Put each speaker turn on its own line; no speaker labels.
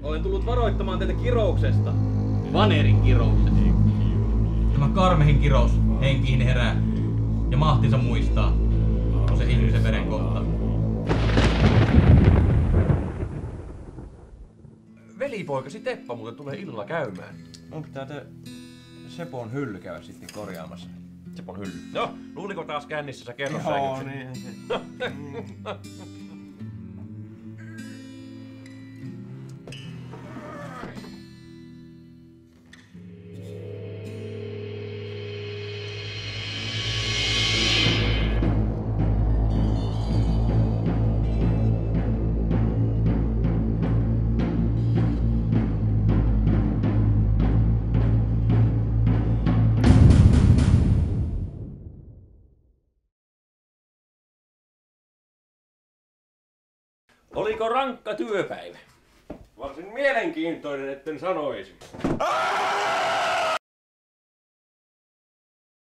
Olen tullut varoittamaan teitä kirouksesta.
Vanerin kirouksesta.
Tämä Karmehin kirous henkiin herää ja mahtinsa muistaa, kun se ihmisen veren kohtaa.
Velipoikasi Teppa muuten tulee illalla käymään.
On pitää te Sepon hylly käydä sitten korjaamassa.
Sepon hylly. No, luuliko taas kännissä sä kerros
Joo,
säikyksi?
niin.
Oliko rankka työpäivä?
Varsin mielenkiintoinen, etten sanoisi.